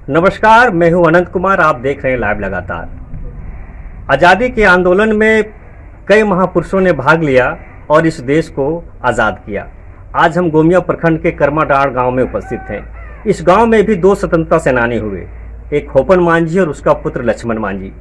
नमस्कार, मैं हूं अनंत कुमार। आप देख रहे हैं लाइव लगातार। आज़ादी के आंदोलन में कई महापुरुषों ने भाग लिया और इस देश को आज़ाद किया। आज हम गोमिया प्रखंड के कर्माडांड गांव में उपस्थित हैं। इस गांव में भी दो स्वतंत्रता सेनानी हुए, एक होपन मांझी और उसका पुत्र लक्ष्मण मांझी।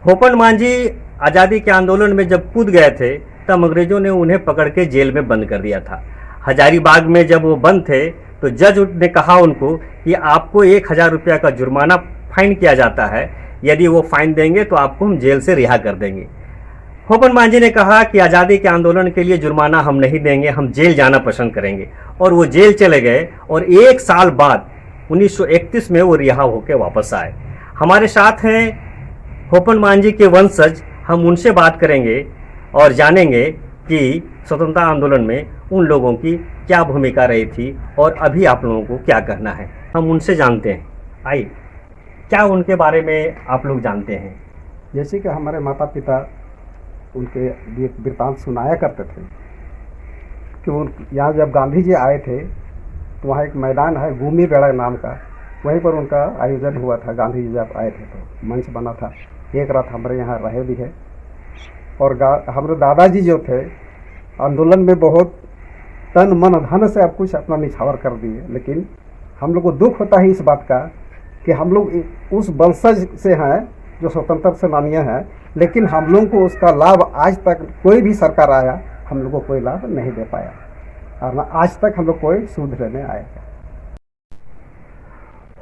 होपन मांझी आज़ादी के आंदोलन में जब कूद गए थे तब अंग्रेजों ने उन्हें पकड़ के जेल में बंद कर दिया था। हजारीबाग में जब वो बंद थे तो जज ने कहा उनको कि आपको 1000 रुपया का जुर्माना फाइन किया जाता है, यदि वो फाइन देंगे तो आपको हम जेल से रिहा कर देंगे। होपन मांझी ने कहा कि आज़ादी के आंदोलन के लिए जुर्माना हम नहीं देंगे, हम जेल जाना पसंद करेंगे, और वो जेल चले गए और 1 साल बाद 1931 में वो रिहा होकर वापस आए। हमारे साथ हैं होपन मांझी के वंशज। हम उनसे बात करेंगे और जानेंगे कि स्वतंत्रता आंदोलन में उन लोगों की क्या भूमिका रही थी और अभी आप लोगों को क्या कहना है, हम उनसे जानते हैं। आइए, क्या उनके बारे में आप लोग जानते हैं? जैसे कि हमारे माता पिता उनके लिए वृत्तांत सुनाया करते थे कि यहाँ जब गांधी जी आए थे तो वहाँ एक मैदान है भूमि बेड़ा नाम का, वहीं पर उनका आयोजन हुआ था। गांधी जी जब आए थे तो मंच बना था, एक रात हमारे यहाँ रहे भी है। और हमारे दादाजी जो थे आंदोलन में बहुत तन मन धन से अब कुछ अपना निछावर कर दिए, लेकिन हम लोग को दुख होता है इस बात का कि हम लोग उस वंशज से हैं जो स्वतंत्रता सेनानियाँ हैं, लेकिन हम लोगों को उसका लाभ आज तक कोई भी सरकार आया हम लोग को कोई लाभ नहीं दे पाया, और न आज तक हम लोग कोई सूद लेने आया।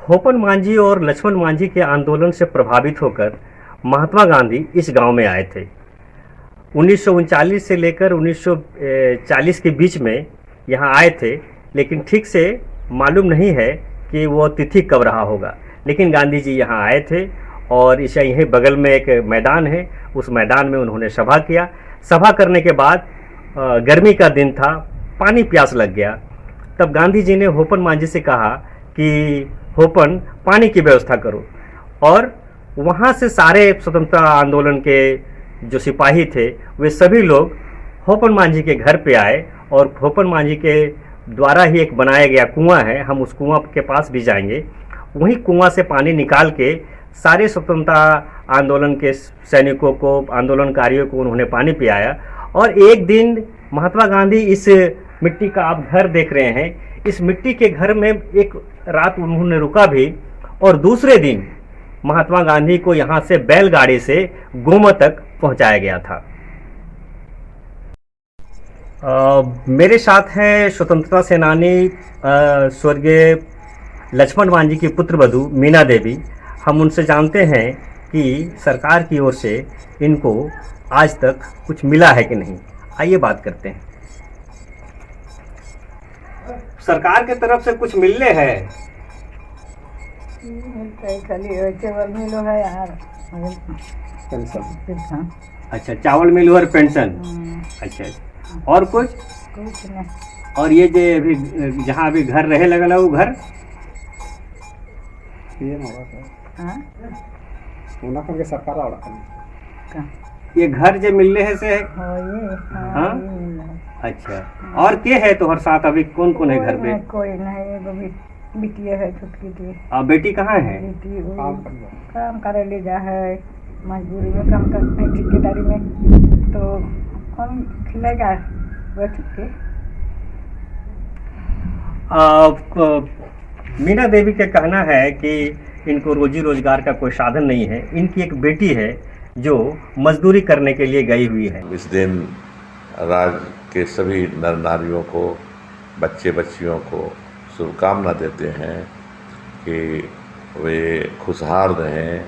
होपन मांझी और लक्ष्मण मांझी के आंदोलन से प्रभावित होकर महात्मा गांधी इस गांव में आए थे। 1939 से लेकर 1940 के बीच में यहाँ आए थे, लेकिन ठीक से मालूम नहीं है कि वो तिथि कब रहा होगा। लेकिन गांधी जी यहाँ आए थे और इसे यहीं बगल में एक मैदान है, उस मैदान में उन्होंने सभा किया। सभा करने के बाद गर्मी का दिन था, पानी प्यास लग गया। तब गांधी जी ने होपन मांझी से कहा कि होपन, पानी की व्यवस्था करो। और वहाँ से सारे स्वतंत्रता आंदोलन के जो सिपाही थे वे सभी लोग होपन मांझी के घर पे आए, और होपन मांझी के द्वारा ही एक बनाया गया कुआं है, हम उस कुआं के पास भी जाएंगे। वही कुआं से पानी निकाल के सारे स्वतंत्रता आंदोलन के सैनिकों को, आंदोलनकारियों को उन्होंने पानी पिलाया। और एक दिन महात्मा गांधी, इस मिट्टी का आप घर देख रहे हैं, इस मिट्टी के घर में एक रात उन्होंने रुका भी, और दूसरे दिन महात्मा गांधी को यहाँ से बैलगाड़ी से गोमा तक पहुँचाया गया था। मेरे साथ हैं स्वतंत्रता सेनानी स्वर्गीय लक्ष्मण मांझी की पुत्रवधू मीना देवी। हम उनसे जानते हैं कि सरकार की ओर से इनको आज तक कुछ मिला है कि नहीं। आइए बात करते हैं। सरकार की तरफ से कुछ मिलने हैं? खाली चावल मिलो है यार, पेंशन। अच्छा, चावल मिल और पेंशन। अच्छा, और कुछ नहीं। और ये जो अभी जहाँ अभी घर रहे लगल है वो घर, सरकार ये घर जो मिलने है से? हाँ, अच्छा। और के है तुम्हारे साथ अभी, कौन कौन है घर पे? कोई नहीं, बिटिया है छुटकी थी। और बेटी कहाँ है? बेटी काम करे ले जा है, मजबूरी में काम करते हैं, ठेकेदारी में, तो कौन खिलाएगा वो छुटके। मीना देवी का कहना है कि इनको रोजी रोजगार का कोई साधन नहीं है। इनकी एक बेटी है जो मजदूरी करने के लिए गई हुई है। इस दिन राज्य के सभी नर नारियों को, बच्चे बच्चियों को शुभकामना देते हैं कि वे खुशहाल रहें,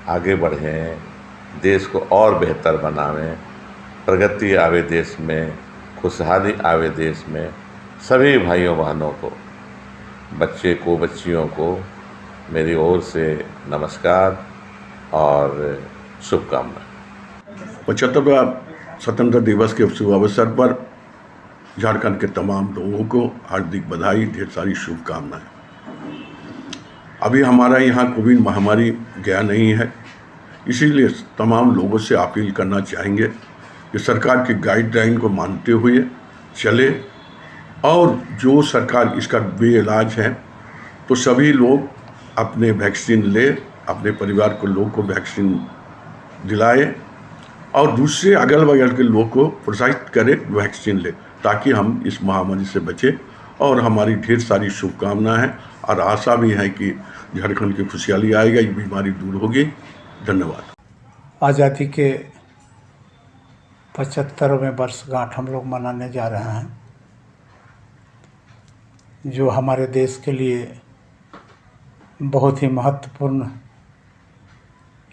आगे बढ़ें, देश को और बेहतर बनावें, प्रगति आवे देश में, खुशहाली आवे देश में। सभी भाइयों बहनों को, बच्चे को, बच्चियों को मेरी ओर से नमस्कार और शुभकामनाएं। 75वां स्वतंत्रता दिवस के शुभ अवसर पर झारखंड के तमाम लोगों को हार्दिक बधाई, ढेर सारी शुभकामनाएं। अभी हमारा यहाँ कोविड महामारी गया नहीं है, इसीलिए तमाम लोगों से अपील करना चाहेंगे कि सरकार की गाइडलाइन को मानते हुए चले, और जो सरकार इसका बेइलाज है तो सभी लोग अपने वैक्सीन ले, अपने परिवार को लोगों को वैक्सीन दिलाए और दूसरे अगल बगल के लोगों को प्रोत्साहित करें वैक्सीन ले, ताकि हम इस महामारी से बचें। और हमारी ढेर सारी शुभकामनाएं हैं और आशा भी है कि झारखंड की खुशहाली आएगा, ये बीमारी दूर होगी। धन्यवाद। आज़ादी के 75वें वर्षगांठ हम लोग मनाने जा रहे हैं, जो हमारे देश के लिए बहुत ही महत्वपूर्ण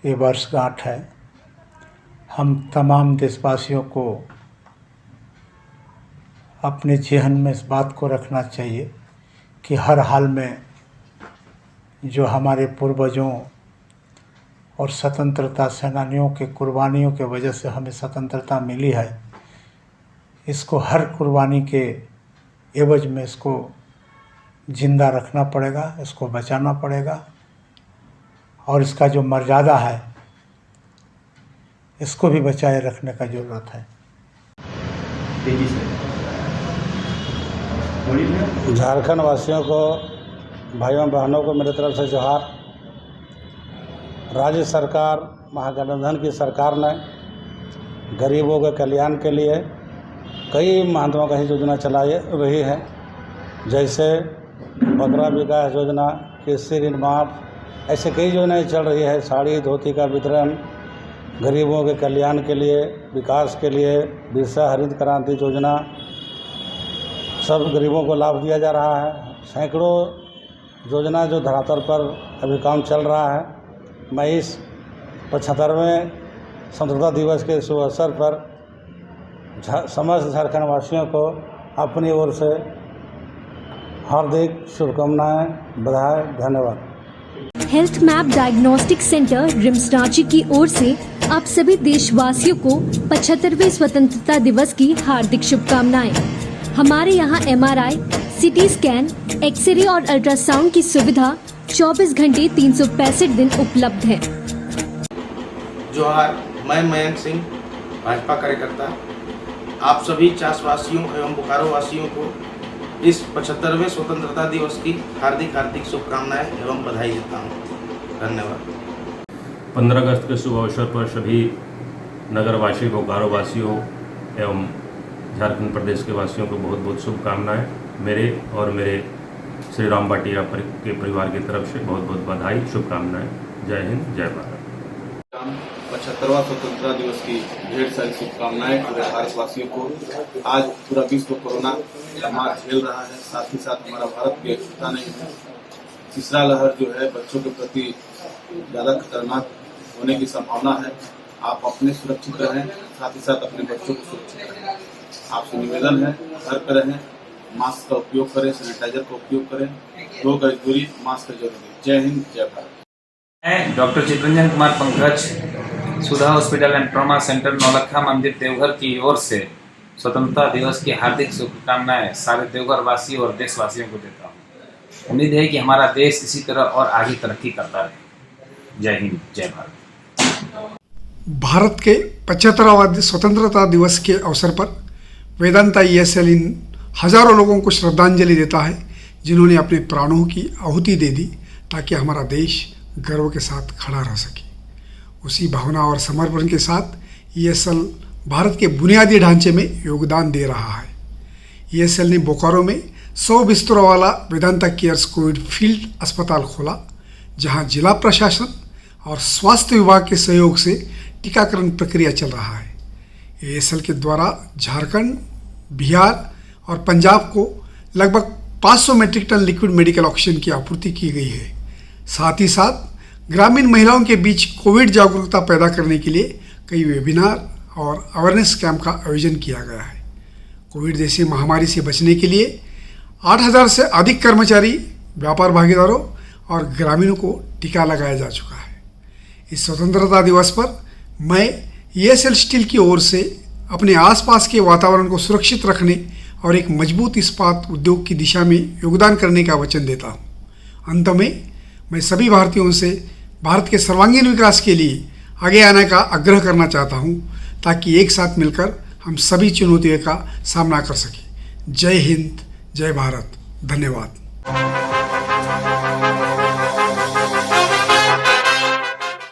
ये वर्षगांठ है। हम तमाम देशवासियों को अपने ज़हन में इस बात को रखना चाहिए कि हर हाल में जो हमारे पूर्वजों और स्वतंत्रता सेनानियों के कुर्बानियों के वजह से हमें स्वतंत्रता मिली है, इसको हर कुर्बानी के एवज में इसको जिंदा रखना पड़ेगा, इसको बचाना पड़ेगा और इसका जो मर्यादा है इसको भी बचाए रखने का ज़रूरत है। झारखंड वासियों को, भाइयों बहनों को मेरी तरफ से जोहार। राज्य सरकार, महागठबंधन की सरकार ने गरीबों के कल्याण के लिए कई महत्वाकांक्षी योजना चलाई रही है, जैसे बकरा विकास योजना, कृषि ऋण माफ, ऐसे कई योजनाएं चल रही है। साड़ी धोती का वितरण, गरीबों के कल्याण के लिए, विकास के लिए बिरसा हरित क्रांति योजना, सब गरीबों को लाभ दिया जा रहा है। सैकड़ों योजना जो धरातल पर अभी काम चल रहा है। मैं इस 75वें स्वतंत्रता दिवस के शुभ अवसर पर समस्त झारखंड वासियों को अपनी ओर से हार्दिक शुभकामनाएं, बधाई, धन्यवाद। Health map diagnostic centre RIMS Ranchi की ओर से आप सभी देशवासियों को 75वें स्वतंत्रता दिवस की हार्दिक शुभकामनाएं। हमारे यहाँ MRI, CT स्कैन, एक्सरे और अल्ट्रासाउंड की सुविधा 24 घंटे 365 दिन उपलब्ध है। जोहार, मैं मयंक सिंह, भाजपा कार्यकर्ता, आप सभी चासवासियों एवं बोकारो वासियों को इस 75वें स्वतंत्रता दिवस की हार्दिक शुभकामनाएं एवं बधाई देता हूं। धन्यवाद। 15 अगस्त के शुभ अवसर पर सभी नगरवासी, बोकारो वासियों एवं झारखंड प्रदेश के वासियों को बहुत बहुत शुभकामनाएं। मेरे और मेरे श्री राम बाटिया के परिवार की तरफ से बहुत बहुत बधाई, शुभकामनाएं। जय हिंद, जय भारत। 75वां स्वतंत्रता दिवस की ढेर सारी शुभकामनाएं पूरे भारतवासियों को। आज पूरा विश्व कोरोना मार झेल रहा है, साथ ही साथ हमारा भारत भी छूटा नहीं है। तीसरा लहर जो है बच्चों के प्रति ज़्यादा खतरनाक होने की संभावना है। आप अपने सुरक्षित रहें, साथ ही साथ अपने बच्चों को सुरक्षित रहें। आपसे निवेदन है, घर पर रहें, मास्क का उपयोग करें, सैनिटाइजर का उपयोग करें, 2 गज दूरी, मास्क जरूरी। जय हिंद, जय भारत। मैं doctor Chittaranjan Kumar Pankaj, Sudha hospital and trauma centre Naulakha मंदिर देवघर की ओर से स्वतंत्रता दिवस की हार्दिक शुभकामनाएं सारे देवघर वासियों और देशवासियों को देता हूं। उम्मीद है कि हमारा देश इसी तरह और आगे तरक्की करता रहे। जय हिंद, जय भारत। भारत के 75वां स्वतंत्रता दिवस के अवसर पर वेदांता ESL इन हजारों लोगों को श्रद्धांजलि देता है जिन्होंने अपने प्राणों की आहुति दे दी ताकि हमारा देश गर्व के साथ खड़ा रह सके। उसी भावना और समर्पण के साथ ESL भारत के बुनियादी ढांचे में योगदान दे रहा है। ESL ने बोकारो में 100 बिस्तरों वाला वेदांता केयर्स कोविड फील्ड अस्पताल खोला, जहां जिला प्रशासन और स्वास्थ्य विभाग के सहयोग से टीकाकरण प्रक्रिया चल रहा है। ESL के द्वारा झारखंड, बिहार और पंजाब को लगभग 500 metric tonne liquid medical oxygen की आपूर्ति की गई है। साथ ही साथ ग्रामीण महिलाओं के बीच कोविड जागरूकता पैदा करने के लिए कई वेबिनार और अवेयरनेस कैंप का आयोजन किया गया है। कोविड जैसी महामारी से बचने के लिए 8000 से अधिक कर्मचारी, व्यापार भागीदारों और ग्रामीणों को टीका लगाया जा चुका है। इस स्वतंत्रता दिवस पर मैं ESL स्टील की ओर से अपने आसपास के वातावरण को सुरक्षित रखने और एक मजबूत इस्पात उद्योग की दिशा में योगदान करने का वचन देता हूँ। अंत में मैं सभी भारतीयों से भारत के सर्वांगीण विकास के लिए आगे आने का आग्रह करना चाहता हूँ ताकि एक साथ मिलकर हम सभी चुनौतियों का सामना कर सकें। जय हिंद, जय भारत, धन्यवाद।